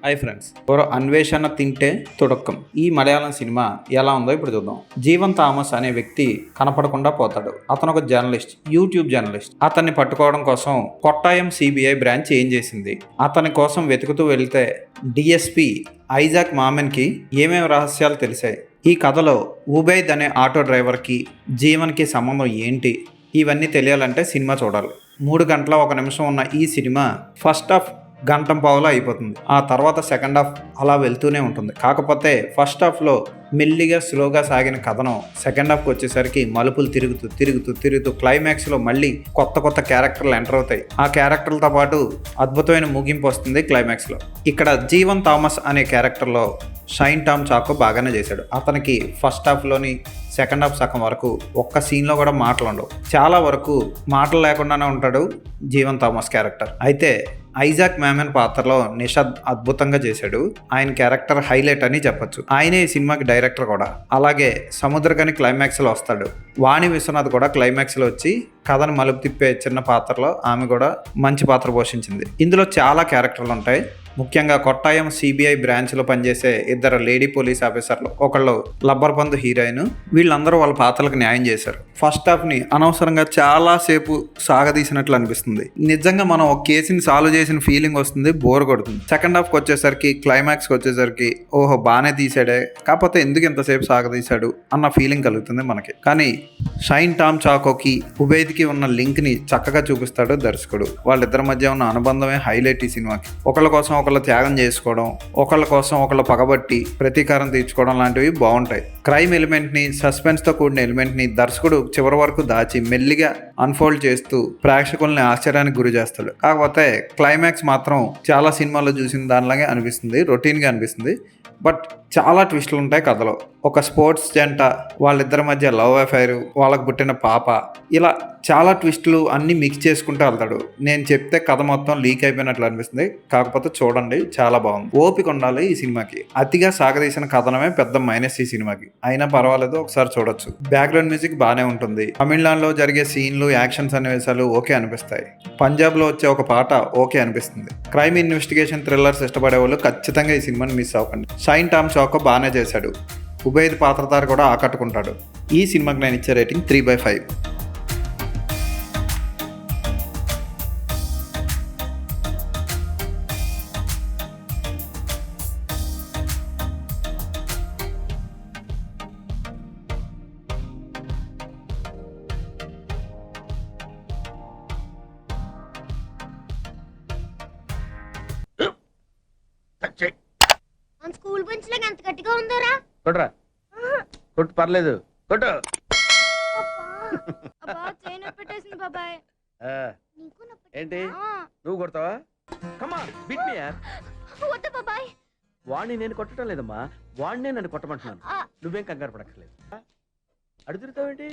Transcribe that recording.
Hi friends, ఓ అన్వేషణ తింటే తుడక్కం ఈ మలయాళం సినిమా ఎలా ఉందో ఇప్పుడు చూద్దాం. జీవన్ థామస్ అనే వ్యక్తి కనపడకుండా పోతాడు. అతను ఒక జర్నలిస్ట్, యూట్యూబ్ జర్నలిస్ట్. అతన్ని పట్టుకోవడం కోసం కొట్టాయం సిబిఐ బ్రాంచ్ ఏం చేసింది. అతని కోసం వెతుకుతూ వెళ్తే డిఎస్పి ఐజాక్ మామెన్కి ఏమేమి రహస్యాలు తెలిసాయి. ఈ కథలో ఉబైద్ అనే ఆటో డ్రైవర్కి జీవన్కి సంబంధం ఏంటి, ఇవన్నీ తెలియాలంటే సినిమా చూడాలి. 3 గంటల 1 నిమిషం ఉన్న ఈ సినిమా ఫస్ట్ హాఫ్ గంటం పావులో అయిపోతుంది. ఆ తర్వాత సెకండ్ హాఫ్ అలా వెళ్తూనే ఉంటుంది. కాకపోతే ఫస్ట్ హాఫ్లో మెల్లిగా స్లోగా సాగిన కథనం సెకండ్ హాఫ్కి వచ్చేసరికి మలుపులు తిరుగుతూ క్లైమాక్స్లో మళ్ళీ కొత్త క్యారెక్టర్లు ఎంటర్ అవుతాయి. ఆ క్యారెక్టర్లతో పాటు అద్భుతమైన ముగింపు వస్తుంది క్లైమాక్స్లో. ఇక్కడ జీవన్ థామస్ అనే క్యారెక్టర్లో షైన్ టామ్ చాకో బాగానే చేశాడు. అతనికి ఫస్ట్ హాఫ్లోని సెకండ్ హాఫ్ సగం వరకు ఒక్క సీన్లో కూడా మాటలు ఉండవు. చాలా వరకు మాటలు లేకుండానే ఉంటాడు జీవన్ థామస్ క్యారెక్టర్. అయితే ఐజాక్ మామెన్ పాత్రలో నిషాద్ అద్భుతంగా చేశాడు. ఆయన క్యారెక్టర్ హైలైట్ అని చెప్పొచ్చు. ఆయనే ఈ సినిమాకి డైరెక్టర్ కూడా. అలాగే సముద్రగని క్లైమాక్స్లో వస్తాడు. వాణి విశ్వనాథ్ కూడా క్లైమాక్స్లో వచ్చి కథను మలుపు తిప్పే చిన్న పాత్రలో ఆమె కూడా మంచి పాత్ర పోషించింది. ఇందులో చాలా క్యారెక్టర్లు ఉంటాయి. ముఖ్యంగా కొట్టాయం సిబిఐ బ్రాంచ్లో పనిచేసే 2 లేడీ పోలీస్ ఆఫీసర్లు, ఒకళ్ళు లబ్బర్ పందు హీరోయిన్, వీళ్ళందరూ వాళ్ళ పాత్రలకు న్యాయం చేశారు. ఫస్ట్ హాఫ్ని అనవసరంగా చాలాసేపు సాగదీసినట్లు అనిపిస్తుంది. నిజంగా మనం ఒక కేసుని సాల్వ్ చేసిన ఫీలింగ్ వస్తుంది, బోర్ కొడుతుంది. సెకండ్ హాఫ్కి వచ్చేసరికి క్లైమాక్స్కి వచ్చేసరికి ఓహో బాగానే తీసాడే, కాకపోతే ఎందుకు ఇంతసేపు సాగదీశాడు అన్న ఫీలింగ్ కలుగుతుంది మనకి. కానీ షైన్ టామ్ చాకోకి ఉబైద్కి ఉన్న లింక్ని చక్కగా చూపిస్తాడు దర్శకుడు. వాళ్ళిద్దరి మధ్య ఉన్న అనుబంధమే హైలైట్ ఈ సినిమాకి. ఒకళ్ళ కోసం ఒకళ్ళు త్యాగం చేసుకోవడం, ఒకళ్ళ కోసం ఒకళ్ళు పగబట్టి ప్రతీకారం తీర్చుకోవడం లాంటివి బాగుంటాయి. క్రైమ్ ఎలిమెంట్ని, సస్పెన్స్తో కూడిన ఎలిమెంట్ని దర్శకుడు చివరి వరకు దాచి మెల్లిగా అన్ఫోల్డ్ చేస్తూ ప్రేక్షకుల్ని ఆశ్చర్యానికి గురి చేస్తాడు. కాకపోతే క్లైమాక్స్ మాత్రం చాలా సినిమాల్లో చూసిన దానిలాగే అనిపిస్తుంది, రొటీన్గా అనిపిస్తుంది. బట్ చాలా ట్విస్టులు ఉంటాయి కథలో. ఒక స్పోర్ట్స్ జంట, వాళ్ళిద్దరి మధ్య లవ్ అఫైర్, వాళ్ళకు పుట్టిన పాప, ఇలా చాలా ట్విస్టులు అన్నీ మిక్స్ చేసుకుంటూ వెళ్తాడు. నేను చెప్తే కథ మొత్తం లీక్ అయిపోయినట్లు అనిపిస్తుంది. కాకపోతే చూడండి, చాలా బాగుంది. ఓపిక ఉండాలి ఈ సినిమాకి. అతిగా సాగదీసిన కథనమే పెద్ద మైనస్ ఈ సినిమాకి. అయినా పర్వాలేదు, ఒకసారి చూడొచ్చు. బ్యాక్గ్రౌండ్ మ్యూజిక్ బాగానే ఉంటుంది. తమిళనాడులో జరిగే సీన్లు, యాక్షన్ సన్నివేశాలు ఓకే అనిపిస్తాయి. పంజాబ్లో వచ్చే ఒక పాట ఓకే అనిపిస్తుంది. క్రైమ్ ఇన్వెస్టిగేషన్ థ్రిల్లర్స్ ఇష్టపడే వాళ్ళు ఖచ్చితంగా ఈ సినిమాని మిస్ అవ్వకండి. షైన్ టామ్ చాకో బాగానే చేశాడు. ఉబైద్ పాత్రధారి కూడా ఆకట్టుకుంటాడు. ఈ సినిమాకి నేను ఇచ్చే రేటింగ్ 3/5. స్కూల్ బెంచ్ లాగా ఎంత గట్టిగా ఉందోరా? కొట్రా, కొట్టు, పర్లేదు, కొట్టు. అబ్బా చైన్ పెట్టేసింది బాబాయ్. నీకు ఏంటి నువ్వు కొడతావా? కమా బిట్ మీ యార్. వద్దు బాబాయ్. వాణ్ణి నేను కొట్టడం లేదమ్మా, వాణ్ణే నన్ను కొట్టమంటున్నాను. నువ్వేం కంగారు పడక్కర్లేదు. అడుగుతావేంటి?